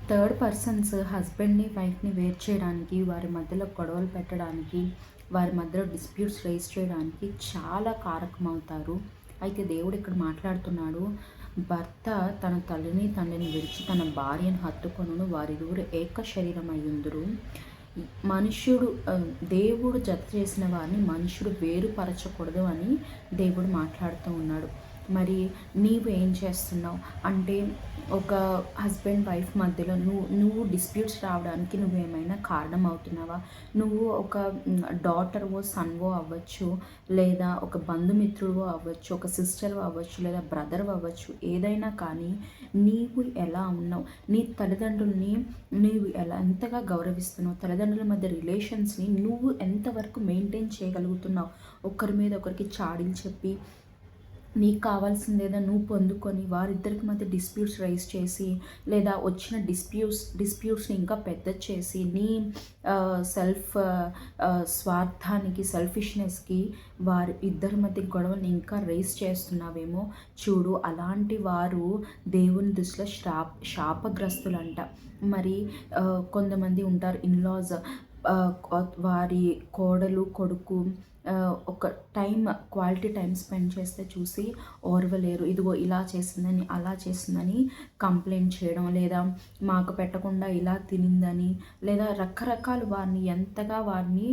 Third persons హస్బెండ్‌ని, వైఫ్‌ని వేరు చేయడానికి, వారి మధ్యలో గొడవలు పెట్టడానికి, వారి మధ్యలో డిస్ప్యూట్స్ రైజ్ చేయడానికి చాలా కారకమవుతారు. అయితే దేవుడు ఇక్కడ మాట్లాడుతున్నాడు, భర్త తన తల్లిని, తండ్రిని విడిచి తన భార్యను హత్తుకొనును, వారిరువురు ఏక శరీరమయ్యుందురు. మనుష్యుడు దేవుడు జత చేసిన వారిని మనుషుడు వేరుపరచకూడదు అని దేవుడు మాట్లాడుతూ ఉన్నాడు. మరి నీవు ఏం చేస్తున్నావు అంటే, ఒక హస్బెండ్ వైఫ్ మధ్యలో నువ్వు డిస్ప్యూట్స్ రావడానికి నువ్వేమైనా కారణం అవుతున్నావా? నువ్వు ఒక డాటర్వో సన్వో అవ్వచ్చు, లేదా ఒక బంధుమిత్రుడు అవ్వచ్చు, ఒక సిస్టర్ అవ్వచ్చు, లేదా బ్రదర్ అవ్వచ్చు. ఏదైనా కానీ నీవు ఎలా ఉన్నావు, నీ తల్లిదండ్రుల్ని నీవు ఎంతగా గౌరవిస్తున్నావు, తల్లిదండ్రుల మధ్య రిలేషన్స్ని నువ్వు ఎంతవరకు మెయింటైన్ చేయగలుగుతున్నావు. ఒకరి మీద ఒకరికి చాడీలు చెప్పి నీకు కావాల్సిందేదో నువ్వు పొందుకొని వారిద్దరికి మధ్య డిస్ప్యూట్స్ రైజ్ చేసి, లేదా వచ్చిన డిస్ప్యూట్స్ని ఇంకా పెద్ద చేసి నీ సెల్ఫ్ స్వార్థానికి, సెల్ఫిష్నెస్కి వారి ఇద్దరి మధ్య గొడవని ఇంకా రైజ్ చేస్తున్నావేమో చూడు. అలాంటి వారు దేవుని దృష్టిలో శాపగ్రస్తులంట. మరి కొంతమంది ఉంటారు ఇన్లాస్, వారి కోడలు కొడుకు ఒక క్వాలిటీ టైం స్పెండ్ చేస్తే చూసి ఓర్వలేరు. ఇదిగో ఇలా చేసిందని, అలా చేసిందని కంప్లైంట్ చేయడం, లేదా మాకు పెట్టకుండా ఇలా తినిందని, లేదా రకరకాలు వారిని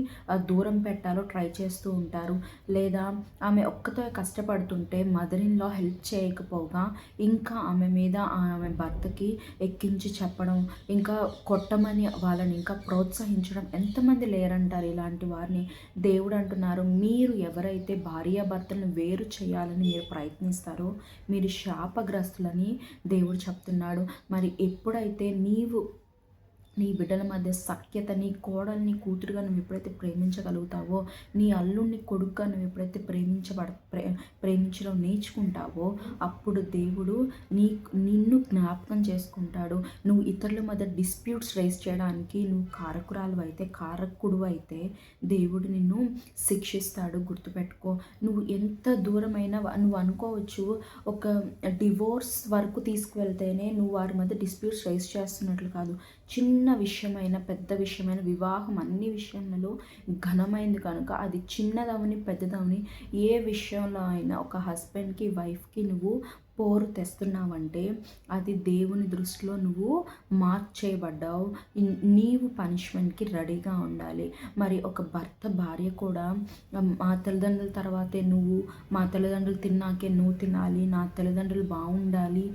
దూరం పెట్టాలో ట్రై చేస్తూ ఉంటారు. లేదా ఆమె ఒక్కతో కష్టపడుతుంటే మదర్ ఇన్ లా హెల్ప్ చేయకపోగా ఇంకా ఆమె మీద ఆమె భర్తకి ఎక్కించి చెప్పడం, ఇంకా కొట్టమని వాళ్ళని ఇంకా ప్రోత్సహించడం. ఎంతమంది లేరంటారు ఇలాంటి వారిని. దేవుడు అంటున్నారు, మీరు ఎవరైతే భార్యాభర్తలను వేరు చేయాలని మీరు ప్రయత్నిస్తారో మీరు శాపగ్రస్తులని దేవుడు చెప్తున్నాడు. మరి ఎప్పుడైతే నీ బిడ్డల మధ్య సఖ్యత, నీ కోడల్ని కూతురుగా నువ్వు ఎప్పుడైతే ప్రేమించగలుగుతావో, నీ అల్లుడిని కొడుకుగా నువ్వు ఎప్పుడైతే ప్రేమించడం నేర్చుకుంటావో, అప్పుడు దేవుడు నిన్ను జ్ఞాపకం చేసుకుంటాడు. నువ్వు ఇతరుల మధ్య డిస్ప్యూట్స్ రైజ్ చేయడానికి నువ్వు కారకుడు అయితే దేవుడు నిన్ను శిక్షిస్తాడు. గుర్తుపెట్టుకో. నువ్వు ఎంత దూరమైనా నువ్వు అనుకోవచ్చు, ఒక డివోర్స్ వరకు తీసుకువెళ్తేనే నువ్వు వారి మధ్య డిస్ప్యూట్స్ రైజ్ చేస్తున్నట్లు కాదు. చిన్న విషయమైన, పెద్ద విషయమైన, వివాహం అన్ని విషయంలో ఘనమైంది కనుక అది చిన్నదవని పెద్దదవని ఏ విషయంలో అయినా ఒక హస్బెండ్కి, వైఫ్కి నువ్వు పోరు తెస్తున్నావంటే అది దేవుని దృష్టిలో నువ్వు మార్చేయబడ్డావు. నీవు పనిష్మెంట్కి రెడీగా ఉండాలి. మరి ఒక భార్య కూడా మా తల్లిదండ్రుల తర్వాతే నువ్వు, మా తల్లిదండ్రులు తిన్నాకే నువ్వు తినాలి, నా తల్లిదండ్రులు బాగుండాలి,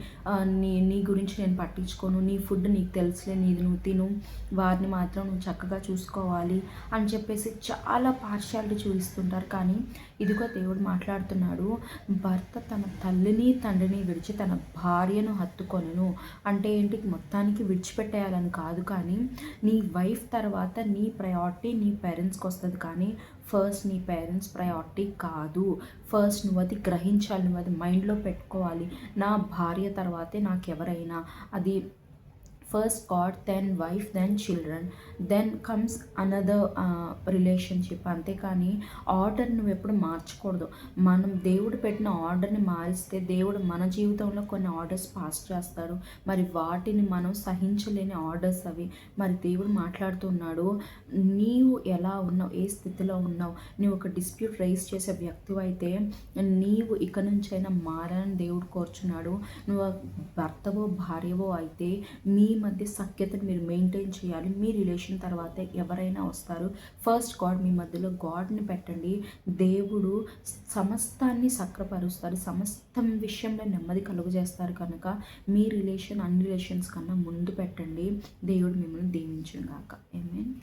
నీ గురించి నేను పట్టించుకోను, నీ ఫుడ్ నీకు తెలుసులే, నీది నువ్వు తిను, వారిని మాత్రం నువ్వు చక్కగా చూసుకోవాలి అని చెప్పేసి చాలా పార్షియాలిటీ చూపిస్తుంటారు. కానీ ఇదిగో దేవుడు మాట్లాడుతున్నాడు, భర్త తన తల్లిని, తండ్రిని విడిచి తన భార్యను హత్తుకొనును. అంటే ఏంటి, మొత్తానికి విడిచిపెట్టేయాలని కాదు, కానీ నీ వైఫ్ తర్వాత నీ ప్రయారిటీ నీ పేరెంట్స్కి వస్తుంది, కానీ ఫస్ట్ నీ పేరెంట్స్ ప్రయారిటీ కాదు. ఫస్ట్ నువ్వు అది గ్రహించాలి, నువ్వు అది మైండ్లో పెట్టుకోవాలి. నా భార్య తర్వాతే నాకు ఎవరైనా, అది first God, then wife, then children, then comes another relationship. అంతేకాని ఆర్డర్ నువ్వు ఎప్పుడు మార్చకూడదు. మనం దేవుడు పెట్టిన ఆర్డర్ని మారిస్తే దేవుడు మన జీవితంలో కొన్ని ఆర్డర్స్ పాస్ చేస్తారు. మరి వాటిని మనం సహించలేని ఆర్డర్స్ అవి. మరి దేవుడు మాట్లాడుతున్నాడు, నీవు ఎలా ఉన్నావు, ఏ స్థితిలో ఉన్నావు. నీవు ఒక డిస్ప్యూట్ రైజ్ చేసే వ్యక్తి అయితే నీవు ఇక నుంచైనా మారాలని దేవుడు కోరుచున్నాడు. నువ్వు భర్తవో భార్యవో అయితే మీ మధ్య సఖ్యతను మీరు మెయింటైన్ చేయాలి. మీ రిలేషన్ తర్వాతే ఎవరైనా వస్తారు. ఫస్ట్ గాడ్, మీ మధ్యలో గాడ్ని పెట్టండి. దేవుడు సమస్తాన్ని సక్రపరుస్తారు, సమస్తం విషయంలో నెమ్మది కలుగజేస్తారు. కనుక మీ రిలేషన్ అన్ని రిలేషన్స్ కన్నా ముందు పెట్టండి. దేవుడు మిమ్మల్ని దీవించును గాక. ఆమేన్.